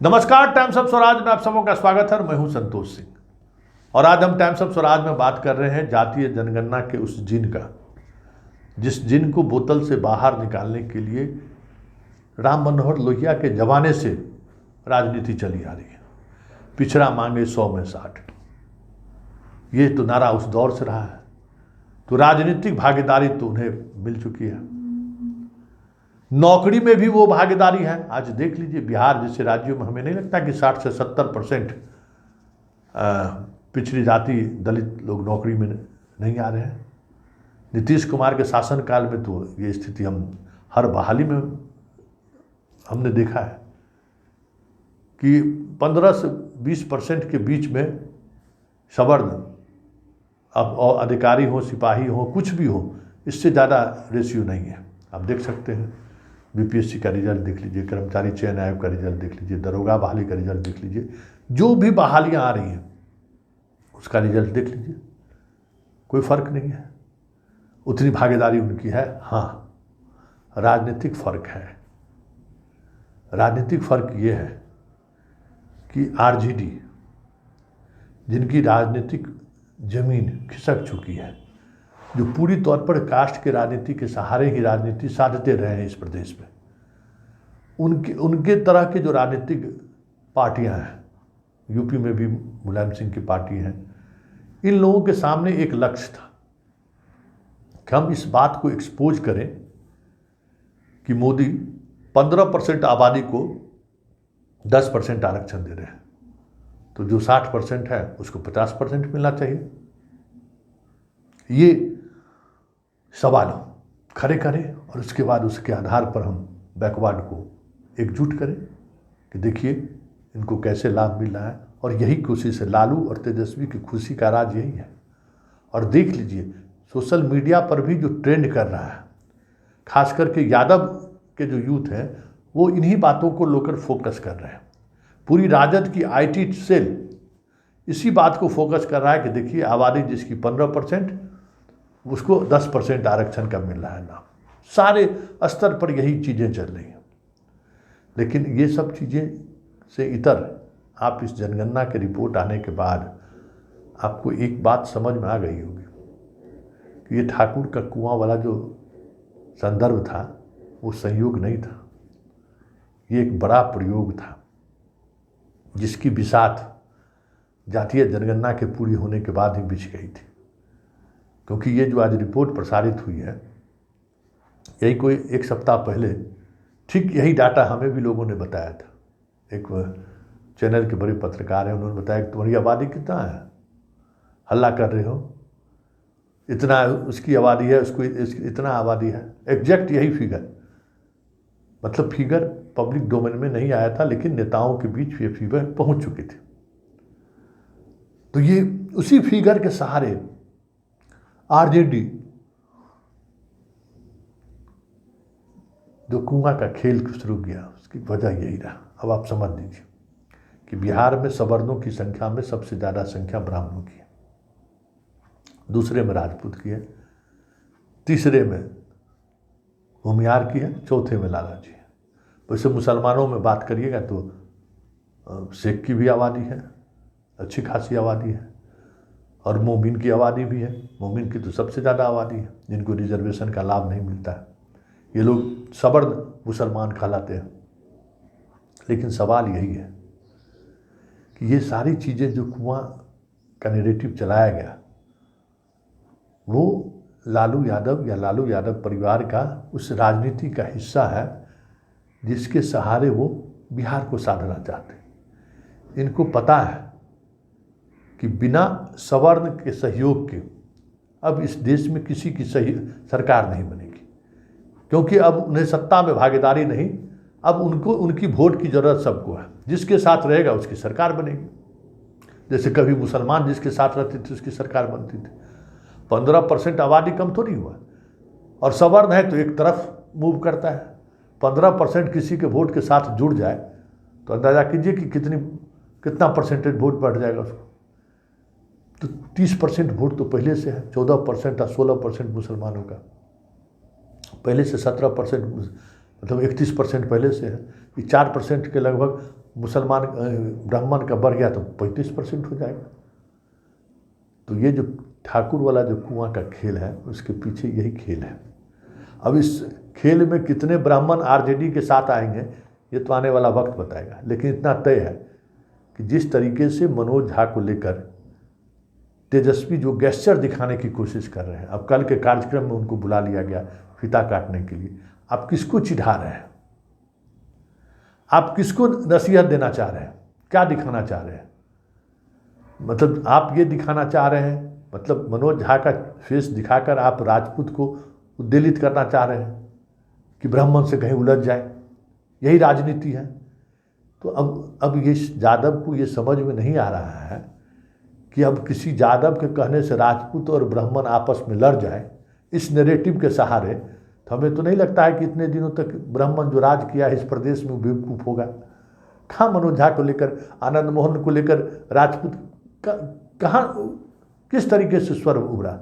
नमस्कार, times of Swaraj में आप सबों का स्वागत है। मैं हूं संतोष सिंह और आज हम टाइम्स ऑफ स्वराज में बात कर रहे हैं जातीय जनगणना के उस जिन का, जिस जिन को बोतल से बाहर निकालने के लिए राम मनोहर लोहिया के जमाने से राजनीति चली आ रही है। पिछड़ा मांगे 100 में 60, ये तो नारा उस दौर से रहा है। तो राजनीतिक भागीदारी तो उन्हें मिल चुकी है, नौकरी में भी वो भागीदारी है। आज देख लीजिए, बिहार जैसे राज्यों में हमें नहीं लगता कि 60 से 70% पिछड़ी जाति दलित लोग नौकरी में नहीं आ रहे हैं। नीतीश कुमार के शासनकाल में तो ये स्थिति हम हर बहाली में हमने देखा है कि 15 से 20% के बीच में सवर्ण, अब अधिकारी हो, सिपाही हो, कुछ भी हो, इससे ज़्यादा रेशियो नहीं है। आप देख सकते हैं, बीपीएससी का रिजल्ट देख लीजिए, कर्मचारी चयन आयोग का रिजल्ट देख लीजिए, दरोगा बहाली का रिजल्ट देख लीजिए, जो भी बहालियां आ रही हैं उसका रिजल्ट देख लीजिए, कोई फर्क नहीं है। उतनी भागीदारी उनकी है। हाँ, राजनीतिक फर्क है। राजनीतिक फर्क ये है कि आरजेडी, जिनकी राजनीतिक जमीन खिसक चुकी है, जो पूरी तौर पर कास्ट के राजनीति के सहारे ही राजनीति साधते रहे हैं इस प्रदेश में, उनके तरह के जो राजनीतिक पार्टियां हैं, यूपी में भी मुलायम सिंह की पार्टी है, इन लोगों के सामने एक लक्ष्य था कि हम इस बात को एक्सपोज करें कि मोदी 15% आबादी को 10% आरक्षण दे रहे हैं, तो जो 60% है उसको 50% मिलना चाहिए। ये सवाल खड़े करें और उसके बाद उसके आधार पर हम बैकवर्ड को एकजुट करें कि देखिए इनको कैसे लाभ मिल रहा है। और यही कोशिश है, लालू और तेजस्वी की खुशी का राज यही है। और देख लीजिए, सोशल मीडिया पर भी जो ट्रेंड कर रहा है, खास करके यादव के जो यूथ हैं, वो इन्हीं बातों को लेकर फोकस कर रहे हैं। पूरी राजद की आईटी सेल इसी बात को फोकस कर रहा है कि देखिए आबादी जिसकी 15%, उसको 10% आरक्षण का मिल रहा है ना। सारे स्तर पर यही चीज़ें चल रही हैं। लेकिन ये सब चीज़ें से इतर, आप इस जनगणना के रिपोर्ट आने के बाद आपको एक बात समझ में आ गई होगी कि ये ठाकुर का कुआं वाला जो संदर्भ था वो संयोग नहीं था, ये एक बड़ा प्रयोग था, जिसकी बिसात जातीय जनगणना के पूरी होने के बाद ही बिछ गई थी। क्योंकि ये जो आज रिपोर्ट प्रसारित हुई है, यही कोई एक सप्ताह पहले ठीक यही डाटा हमें भी लोगों ने बताया था। एक चैनल के बड़े पत्रकार हैं, उन्होंने बताया कि तुम्हारी आबादी कितना है, हल्ला कर रहे हो, इतना उसकी आबादी है, उसको इतना आबादी है। एग्जैक्ट यही फिगर, मतलब फिगर पब्लिक डोमेन में नहीं आया था, लेकिन नेताओं के बीच ये फिगर पहुंच चुकी थी। तो ये उसी फिगर के सहारे आरजेडी जो कुआं का खेल शुरू किया, उसकी वजह यही रहा। अब आप समझ लीजिए कि बिहार में सवर्णों की संख्या में सबसे ज़्यादा संख्या ब्राह्मणों की है, दूसरे में राजपूत की है, तीसरे में भूमियार की है, चौथे में लाला जी है। वैसे मुसलमानों में बात करिएगा तो शेख की भी आबादी है, अच्छी खासी आबादी है, और मोमिन की आबादी भी है। मोमिन की तो सबसे ज़्यादा आबादी है, जिनको रिजर्वेशन का लाभ नहीं मिलता है। ये लोग सवर्ण मुसलमान कहलाते हैं। लेकिन सवाल यही है कि ये सारी चीज़ें जो कुआं का नैरेटिव चलाया गया, वो लालू यादव या लालू यादव परिवार का उस राजनीति का हिस्सा है जिसके सहारे वो बिहार को साधना चाहते हैं। इनको पता है कि बिना सवर्ण के सहयोग के अब इस देश में किसी की सही सरकार नहीं बनेगी, क्योंकि अब उन्हें सत्ता में भागीदारी नहीं, अब उनको उनकी वोट की ज़रूरत सबको है। जिसके साथ रहेगा उसकी सरकार बनेगी। जैसे कभी मुसलमान जिसके साथ रहते थे उसकी सरकार बनती थी। 15% आबादी कम थोड़ी हुआ, और सवर्ण है तो एक तरफ मूव करता है। 15% किसी के वोट के साथ जुड़ जाए तो अंदाज़ा कीजिए कि कितना परसेंटेज वोट बढ़ जाएगा उसको। तो 30% वोट तो पहले से है, 14% या 16% मुसलमानों का पहले से, 17%, मतलब 31% पहले से है। 4% के लगभग मुसलमान ब्राह्मण का बढ़ गया तो 35% हो जाएगा। तो ये जो ठाकुर वाला जो कुआं का खेल है उसके पीछे यही खेल है। अब इस खेल में कितने ब्राह्मण आरजेडी के साथ आएंगे ये तो आने वाला वक्त बताएगा, लेकिन इतना तय है कि जिस तरीके से मनोज झा को लेकर तेजस्वी जो गेस्चर दिखाने की कोशिश कर रहे हैं, अब कल के कार्यक्रम में उनको बुला लिया गया फीता काटने के लिए, आप किसको चिढ़ा रहे हैं? आप किसको नसीहत देना चाह रहे हैं? क्या दिखाना चाह रहे हैं? मतलब आप ये दिखाना चाह रहे हैं, मतलब मनोज झा का फेस दिखाकर आप राजपूत को उद्वेलित करना चाह रहे हैं कि ब्राह्मण से कहीं उलझ जाए, यही राजनीति है। तो अब ये यादव को ये समझ में नहीं आ रहा है कि अब किसी यादव के कहने से राजपूत और ब्राह्मण आपस में लड़ जाए इस नैरेटिव के सहारे। तो हमें तो नहीं लगता है कि इतने दिनों तक ब्राह्मण जो राज किया है इस प्रदेश में बेवकूफ़ होगा। कहाँ मनोज झा को लेकर, आनंद मोहन को लेकर राजपूत कहाँ किस तरीके से स्वर उभरा?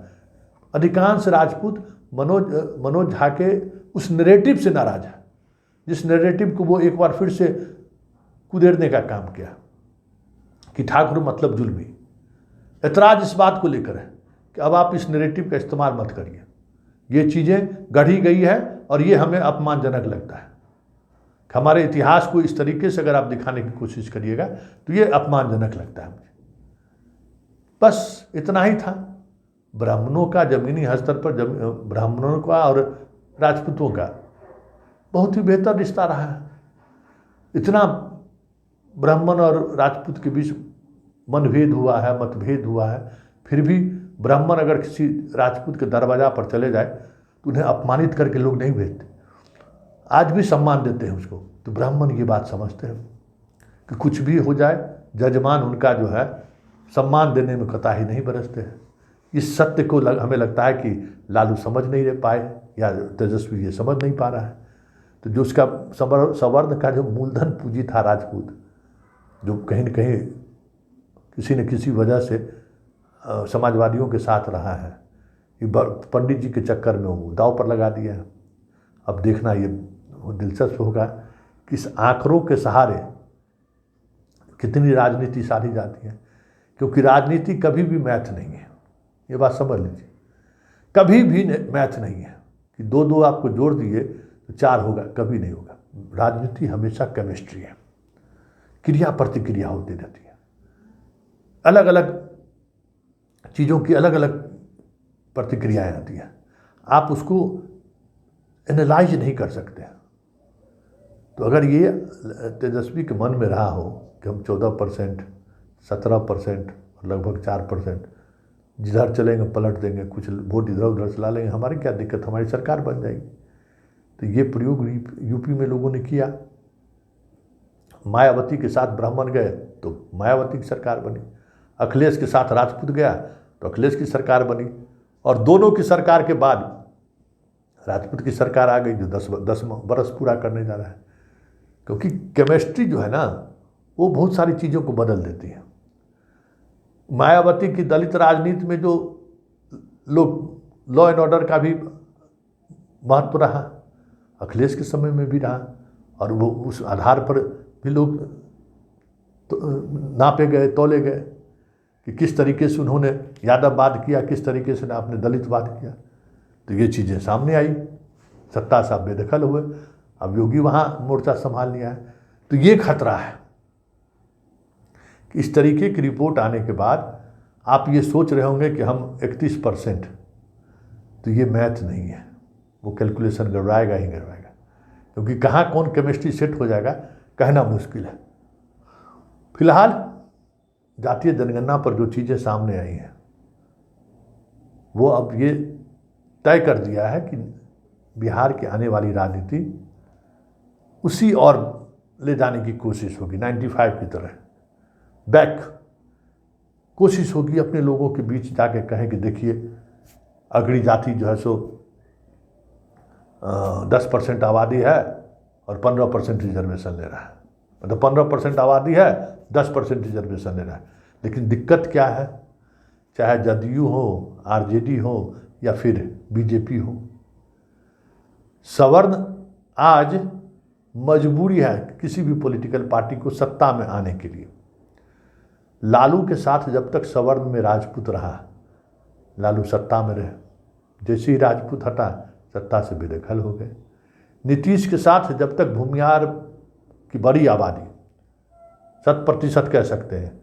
अधिकांश राजपूत मनोज झा के उस नैरेटिव से नाराज है, जिस नैरेटिव को वो एक बार फिर से कुदेरने का काम किया कि ठाकुर मतलब जुल्मी। ऐतराज इस बात को लेकर है कि अब आप इस नैरेटिव का इस्तेमाल मत करिए, ये चीज़ें गढ़ी गई है और ये हमें अपमानजनक लगता है। हमारे इतिहास को इस तरीके से अगर आप दिखाने की कोशिश करिएगा तो ये अपमानजनक लगता है मुझे। बस इतना ही था। ब्राह्मणों का जमीनी स्तर पर ब्राह्मणों का और राजपूतों का बहुत ही बेहतर रिश्ता रहा है। इतना ब्राह्मण और राजपूत के बीच मनभेद हुआ है, मतभेद हुआ है, फिर भी ब्राह्मण अगर किसी राजपूत के दरवाजा पर चले जाए तो उन्हें अपमानित करके लोग नहीं भेजते, आज भी सम्मान देते हैं उसको। तो ब्राह्मण ये बात समझते हैं कि कुछ भी हो जाए जजमान उनका जो है सम्मान देने में कतई नहीं बरसते हैं। इस सत्य को हमें लगता है कि लालू समझ नहीं पाए या तेजस्वी ये समझ नहीं पा रहा है। तो जो उसका सवर्ण का जो मूलधन पूंजी था राजपूत, जो कहीं न कहीं किसी न किसी वजह से समाजवादियों के साथ रहा है, ये पंडित जी के चक्कर में वो दांव पर लगा दिया है। अब देखना ये दिलचस्प होगा कि इस आंकड़ों के सहारे कितनी राजनीति साधी जाती है, क्योंकि राजनीति कभी भी मैथ नहीं है, ये बात समझ लीजिए। कभी भी मैथ नहीं है कि दो दो आपको जोड़ दिए तो 4 होगा, कभी नहीं होगा। राजनीति हमेशा केमिस्ट्री है, क्रिया प्रतिक्रिया होती रहती है, अलग अलग चीज़ों की अलग अलग प्रतिक्रियाएं आती हैं, आप उसको एनालाइज नहीं कर सकते। तो अगर ये तेजस्वी के मन में रहा हो कि हम 14%, 17%, लगभग 4% जिधर चलेंगे पलट देंगे, कुछ वोट इधर उधर चला लेंगे, हमारी क्या दिक्कत, हमारी सरकार बन जाएगी। तो ये प्रयोग यूपी में लोगों ने किया। मायावती के साथ ब्राह्मण गए तो मायावती की सरकार बनी, अखिलेश के साथ राजपूत गया तो अखिलेश की सरकार बनी, और दोनों की सरकार के बाद राजपूत की सरकार आ गई जो 10 बरस पूरा करने जा रहा है। क्योंकि केमिस्ट्री जो है ना वो बहुत सारी चीज़ों को बदल देती है। मायावती की दलित राजनीति में जो लोग लॉ एंड ऑर्डर का भी महत्व रहा, अखिलेश के समय में भी रहा, और वो उस आधार पर भी लोग तो नापे गए, तोले गए कि किस तरीके से उन्होंने यादववाद किया, किस तरीके से आपने दलितवाद किया। तो ये चीज़ें सामने आई, सत्ता साहब बेदखल हुए, अब योगी वहाँ मोर्चा संभाल लिया है। तो ये खतरा है कि इस तरीके की रिपोर्ट आने के बाद आप ये सोच रहे होंगे कि हम 31%, तो ये मैथ नहीं है, वो कैलकुलेशन गड़बड़ाएगा ही गड़बड़ाएगा, क्योंकि कहाँ कौन केमिस्ट्री सेट हो जाएगा कहना मुश्किल है। फिलहाल जातीय जनगणना पर जो चीज़ें सामने आई हैं वो अब ये तय कर दिया है कि बिहार की आने वाली राजनीति उसी और ले जाने की कोशिश होगी, 95 की तरह बैक कोशिश होगी, अपने लोगों के बीच जाके कहें कि देखिए अगड़ी जाति जो है सो 10% आबादी है और 15% रिजर्वेशन ले रहा है, मतलब 15% आबादी है, 10% रिजर्वेशन ले रहा है। लेकिन दिक्कत क्या है, चाहे जदयू हो, आरजेडी हो या फिर बीजेपी हो, सवर्ण आज मजबूरी है किसी भी पॉलिटिकल पार्टी को सत्ता में आने के लिए। लालू के साथ जब तक सवर्ण में राजपूत रहा, लालू सत्ता में रहे, जैसे ही राजपूत हटा सत्ता से बेदखल हो गए। नीतीश के साथ जब तक भूमिहार की बड़ी आबादी, 100% कह सकते हैं,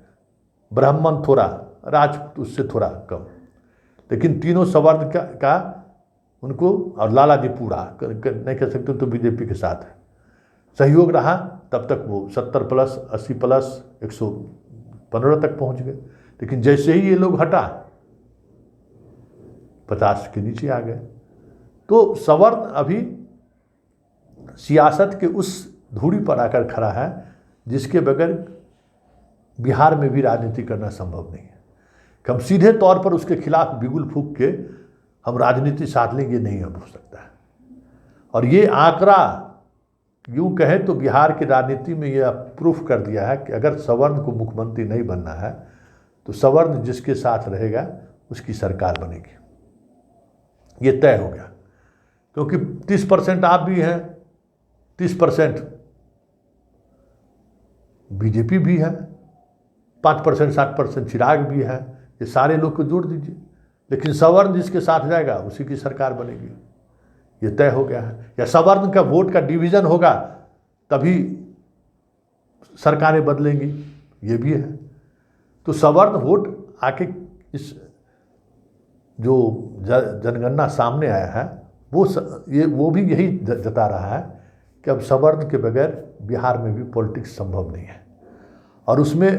ब्राह्मण थोड़ा, राजपूत उससे थोड़ा कम, लेकिन तीनों सवर्ण का उनको, और लालाजी पूरा नहीं कह सकते तो बीजेपी के साथ है, सहयोग रहा, तब तक वो 70+, 80+, 115 तक पहुंच गए। लेकिन जैसे ही ये लोग हटा 50 के नीचे आ गए। तो सवर्ण अभी सियासत के उस धुरी पर आकर खड़ा है जिसके बगैर बिहार में भी राजनीति करना संभव नहीं है। कि हम सीधे तौर पर उसके खिलाफ बिगुल फूंक के हम राजनीति साध लेंगे, नहीं अब हो सकता है। और ये आंकड़ा यूँ कहें तो बिहार की राजनीति में यह प्रूफ कर दिया है कि अगर सवर्ण को मुख्यमंत्री नहीं बनना है तो सवर्ण जिसके साथ रहेगा उसकी सरकार बनेगी, ये तय हो गया। क्योंकि 30% आप भी हैं, 30% बीजेपी भी है, 5% 60% चिराग भी है, ये सारे लोग को जोड़ दीजिए, लेकिन सवर्ण जिसके साथ जाएगा उसी की सरकार बनेगी, ये तय हो गया है। या सवर्ण का वोट का डिवीज़न होगा तभी सरकारें बदलेंगी, ये भी है। तो सवर्ण वोट आके इस जो जनगणना सामने आया है वो भी यही जता रहा है कि अब सवर्ण के बगैर बिहार में भी पॉलिटिक्स संभव नहीं है। और उसमें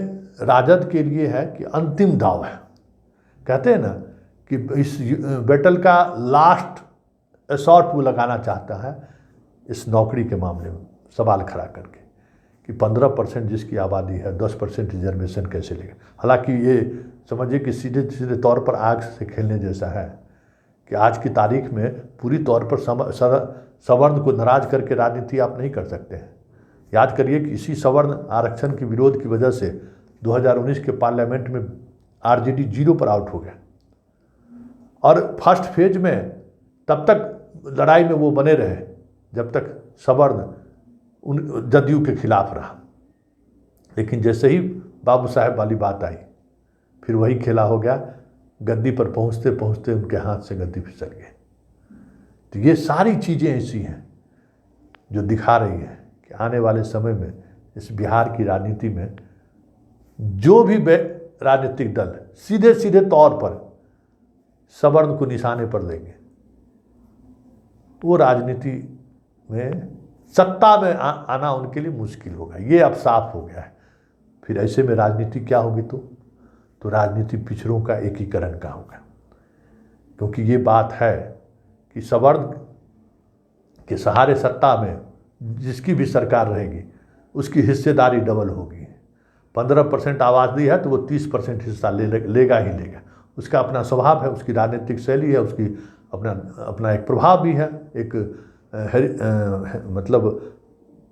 राजद के लिए है कि अंतिम दाव है, कहते हैं ना कि इस बैटल का लास्ट असॉल्ट वो लगाना चाहता है इस नौकरी के मामले में, सवाल खड़ा करके कि 15% जिसकी आबादी है 10% रिजर्वेशन कैसे लेगा। हालांकि ये समझिए कि सीधे सीधे तौर पर आग से खेलने जैसा है कि आज की तारीख में पूरी तौर पर सवर्ण को नाराज करके राजनीति आप नहीं कर सकते हैं। याद करिए कि इसी सवर्ण आरक्षण के विरोध की वजह से 2019 के पार्लियामेंट में आरजेडी 0 पर आउट हो गया, और फर्स्ट फेज में तब तक लड़ाई में वो बने रहे जब तक सवर्ण उन जदयू के खिलाफ रहा। लेकिन जैसे ही बाबू साहेब वाली बात आई फिर वही खेला हो गया, गद्दी पर पहुंचते पहुंचते उनके हाथ से गद्दी फिसल गई। तो ये सारी चीज़ें ऐसी हैं जो दिखा रही है कि आने वाले समय में इस बिहार की राजनीति में जो भी राजनीतिक दल सीधे सीधे तौर पर सवर्ण को निशाने पर लेंगे वो राजनीति में सत्ता में आना उनके लिए मुश्किल होगा, ये अब साफ हो गया है। फिर ऐसे में राजनीति क्या होगी? तो राजनीति पिछड़ों का एकीकरण का होगा, क्योंकि ये बात है कि सवर्ण के सहारे सत्ता में जिसकी भी सरकार रहेगी उसकी हिस्सेदारी डबल होगी। 15% आबादी है तो वो 30% हिस्सा लेगा ही लेगा। उसका अपना स्वभाव है, उसकी राजनीतिक शैली है, उसकी अपना एक प्रभाव भी है, एक मतलब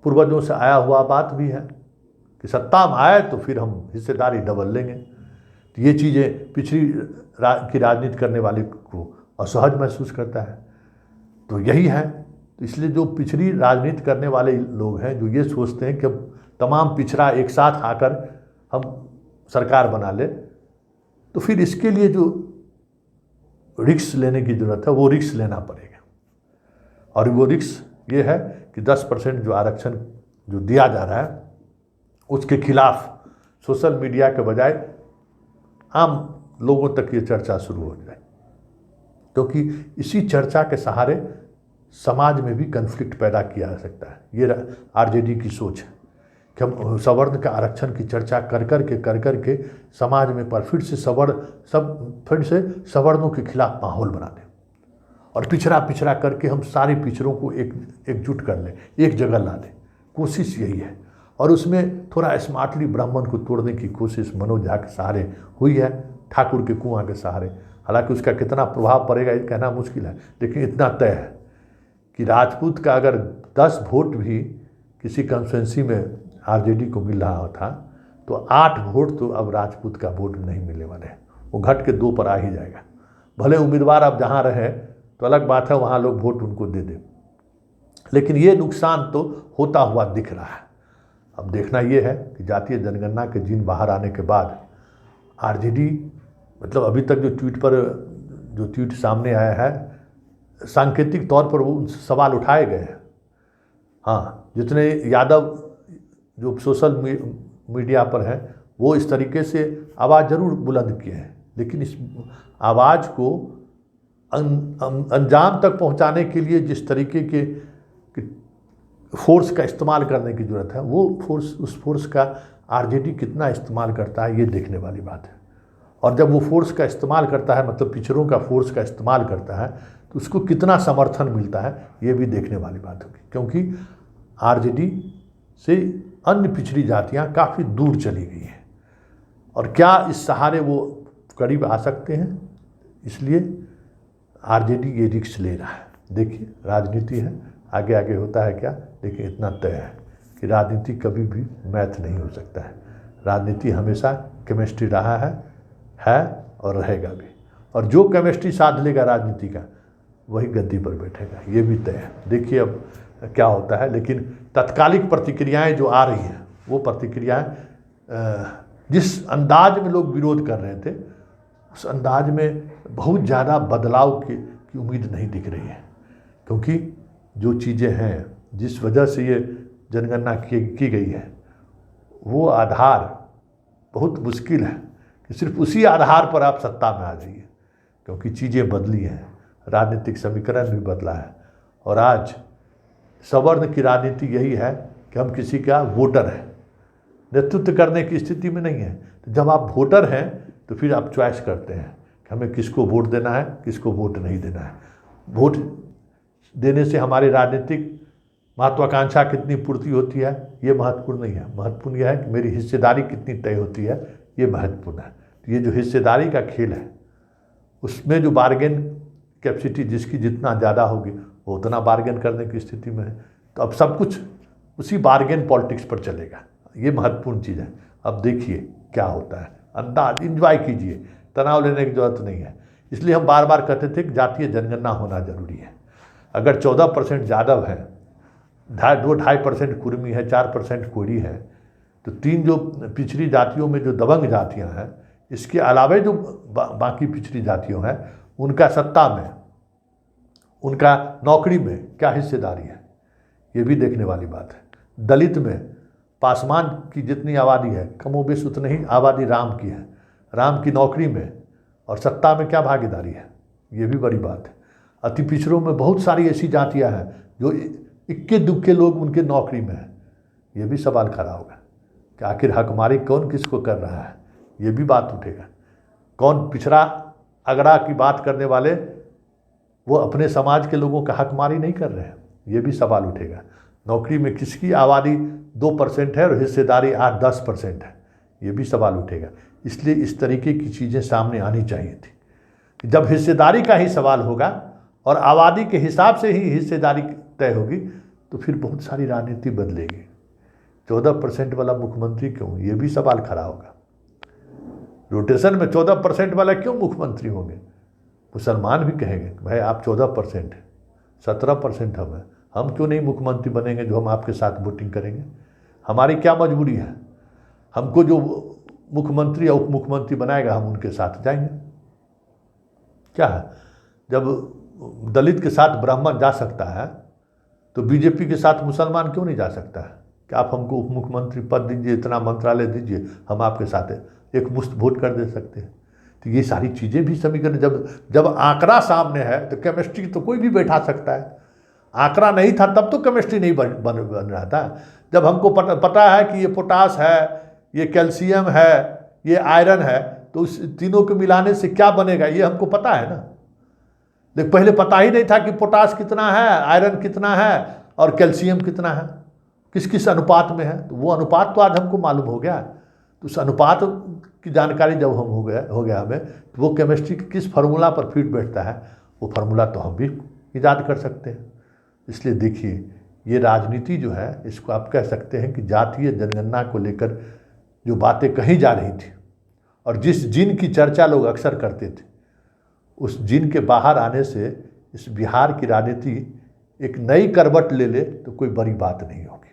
पूर्वजों से आया हुआ बात भी है कि सत्ता में आए तो फिर हम हिस्सेदारी डबल लेंगे। तो ये चीज़ें पिछड़ी की राजनीति करने वाले को असहज महसूस करता है। तो यही है, तो इसलिए जो पिछड़ी राजनीति करने वाले लोग हैं जो ये सोचते हैं कि अब तमाम पिछड़ा एक साथ आकर हम सरकार बना ले, तो फिर इसके लिए जो रिस्क लेने की ज़रूरत है वो रिस्क लेना पड़ेगा। और वो रिस्क ये है कि 10% जो आरक्षण जो दिया जा रहा है उसके खिलाफ सोशल मीडिया के बजाय आम लोगों तक ये चर्चा शुरू हो जाए, क्योंकि इसी चर्चा के सहारे समाज में भी कन्फ्लिक्ट पैदा किया जा सकता है। ये आरजेडी की सोच है कि हम सवर्ण का आरक्षण की चर्चा कर करके समाज में पर फिर से सवर्णों के खिलाफ माहौल बना दें और पिछड़ा करके हम सारे पिछड़ों को एकजुट कर लें, एक जगह ला दें। कोशिश यही है, और उसमें थोड़ा स्मार्टली ब्राह्मण को तोड़ने की कोशिश मनोज झा के सहारे हुई है, ठाकुर के कुआं के सहारे। हालांकि उसका कितना प्रभाव पड़ेगा ये कहना मुश्किल है, लेकिन इतना तय है कि राजपूत का अगर 10 वोट भी किसी कंस्टिट्यूंसी में आरजेडी को मिल रहा था तो 8 वोट तो अब राजपूत का वोट नहीं मिलने वाले हैं, वो घट के 2 पर आ ही जाएगा। भले उम्मीदवार अब जहाँ रहे तो अलग बात है, वहाँ लोग वोट उनको दे दें, लेकिन ये नुकसान तो होता हुआ दिख रहा है। अब देखना ये है कि जातीय जनगणना के जिन बाहर आने के बाद आरजेडी, मतलब अभी तक जो ट्वीट सामने आया है, सांकेतिक तौर पर वो सवाल उठाए गए हैं। हाँ, जितने यादव जो सोशल मीडिया पर हैं वो इस तरीके से आवाज़ ज़रूर बुलंद किए हैं, लेकिन इस आवाज़ को अंजाम तक पहुंचाने के लिए जिस तरीके के फोर्स का इस्तेमाल करने की ज़रूरत है, वो उस फोर्स का आरजेडी कितना इस्तेमाल करता है, ये देखने वाली बात है। और जब वो फोर्स का इस्तेमाल करता है, मतलब पिछड़ों का फोर्स का इस्तेमाल करता है, तो उसको कितना समर्थन मिलता है, ये भी देखने वाली बात होगी। क्योंकि आरजेडी से अन्य पिछड़ी जातियाँ काफ़ी दूर चली गई हैं, और क्या इस सहारे वो करीब आ सकते हैं, इसलिए आरजेडी ये रिस्क ले रहा है। देखिए, राजनीति है, आगे आगे होता है क्या, लेकिन इतना तय है कि राजनीति कभी भी मैथ नहीं हो सकता है। राजनीति हमेशा केमिस्ट्री रहा है और रहेगा भी, और जो केमिस्ट्री साध लेगा राजनीति का वही गद्दी पर बैठेगा, ये भी तय है। देखिए अब क्या होता है, लेकिन तत्कालिक प्रतिक्रियाएं जो आ रही हैं, वो प्रतिक्रियाएं जिस अंदाज में लोग विरोध कर रहे थे, उस अंदाज में बहुत ज़्यादा बदलाव की उम्मीद नहीं दिख रही है। क्योंकि जो चीज़ें हैं, जिस वजह से ये जनगणना की गई है, वो आधार बहुत मुश्किल है कि सिर्फ उसी आधार पर आप सत्ता में आ जाइए, क्योंकि चीज़ें बदली हैं, राजनीतिक समीकरण भी बदला है। और आज सवर्ण की राजनीति यही है कि हम किसी का वोटर हैं, नेतृत्व करने की स्थिति में नहीं है। तो जब आप वोटर हैं तो फिर आप चॉइस करते हैं कि हमें किसको वोट देना है, किसको वोट नहीं देना है। वोट देने से हमारी राजनीतिक महत्वाकांक्षा कितनी पूर्ति होती है, ये महत्वपूर्ण नहीं है। महत्वपूर्ण यह है कि मेरी हिस्सेदारी कितनी तय होती है, ये महत्वपूर्ण है। तो ये जो हिस्सेदारी का खेल है, उसमें जो बार्गेन कैपेसिटी जिसकी जितना ज़्यादा होगी, वो उतना बार्गेन करने की स्थिति में है। तो अब सब कुछ उसी बार्गेन पॉलिटिक्स पर चलेगा, ये महत्वपूर्ण चीज़ है। अब देखिए क्या होता है, अंदाज इंजॉय कीजिए, तनाव लेने की जरूरत नहीं है। इसलिए हम बार बार कहते थे कि जातीय जनगणना होना जरूरी है। अगर 14% यादव है, 2-2.5% कुर्मी है, 4% कोरी है, तो 3 जो पिछड़ी जातियों में जो दबंग जातियां हैं, इसके अलावा जो बाकी पिछड़ी जातियों हैं, उनका सत्ता में, उनका नौकरी में क्या हिस्सेदारी है, ये भी देखने वाली बात है। दलित में पासवान की जितनी आबादी है, कमोबेश उतनी ही आबादी राम की है। राम की नौकरी में और सत्ता में क्या भागीदारी है, ये भी बड़ी बात है। अति पिछड़ों में बहुत सारी ऐसी जातियां हैं जो इक्के दुक्के लोग उनके नौकरी में हैं, ये भी सवाल खड़ा होगा कि आखिर हकमारी कौन किसको कर रहा है, ये भी बात उठेगा। कौन पिछड़ा अगड़ा की बात करने वाले वो अपने समाज के लोगों का हकमारी नहीं कर रहे हैं, ये भी सवाल उठेगा। नौकरी में किसकी आबादी 2% है और हिस्सेदारी 8-10% है, ये भी सवाल उठेगा। इसलिए इस तरीके की चीज़ें सामने आनी चाहिए थी। जब हिस्सेदारी का ही सवाल होगा और आबादी के हिसाब से ही हिस्सेदारी तय होगी, तो फिर बहुत सारी राजनीति बदलेगी। 14% वाला मुख्यमंत्री क्यों, ये भी सवाल खड़ा होगा। रोटेशन में 14% वाला क्यों मुख्यमंत्री होंगे? मुसलमान भी कहेंगे भाई आप 14% 17% हम क्यों नहीं मुख्यमंत्री बनेंगे जो हम आपके साथ वोटिंग करेंगे? हमारी क्या मजबूरी है? हमको जो मुख्यमंत्री या उप मुख्यमंत्री बनाएगा हम उनके साथ जाएंगे। क्या है, जब दलित के साथ ब्राह्मण जा सकता है तो बीजेपी के साथ मुसलमान क्यों नहीं जा सकता है कि आप हमको उप मुख्यमंत्री पद दीजिए, इतना मंत्रालय दीजिए, हम आपके साथ एक मुश्त वोट कर दे सकते हैं। तो ये सारी चीज़ें भी समीकरण, जब आंकड़ा सामने है तो केमिस्ट्री तो कोई भी बैठा सकता है। आंकड़ा नहीं था तब तो केमिस्ट्री नहीं बन रहा था। जब हमको पता है कि ये पोटास है, ये कैल्शियम है, ये आयरन है, तो उस तीनों को मिलाने से क्या बनेगा ये हमको पता है ना। लेकिन पहले पता ही नहीं था कि पोटास कितना है, आयरन कितना है और कैल्शियम कितना है, किस किस अनुपात में है। तो वो अनुपात तो आज हमको मालूम हो गया। तो उस अनुपात की जानकारी जब हम हो गया हमें, तो वो केमिस्ट्री के किस फार्मूला पर फिट बैठता है, वो फार्मूला तो हम भी ईजाद कर सकते हैं। इसलिए देखिए, ये राजनीति जो है, इसको आप कह सकते हैं कि जातीय जनगणना को लेकर जो बातें कही जा रही थी और जिस जिन की चर्चा लोग अक्सर करते थे, उस जिन के बाहर आने से इस बिहार की राजनीति एक नई करवट ले ले तो कोई बड़ी बात नहीं होगी।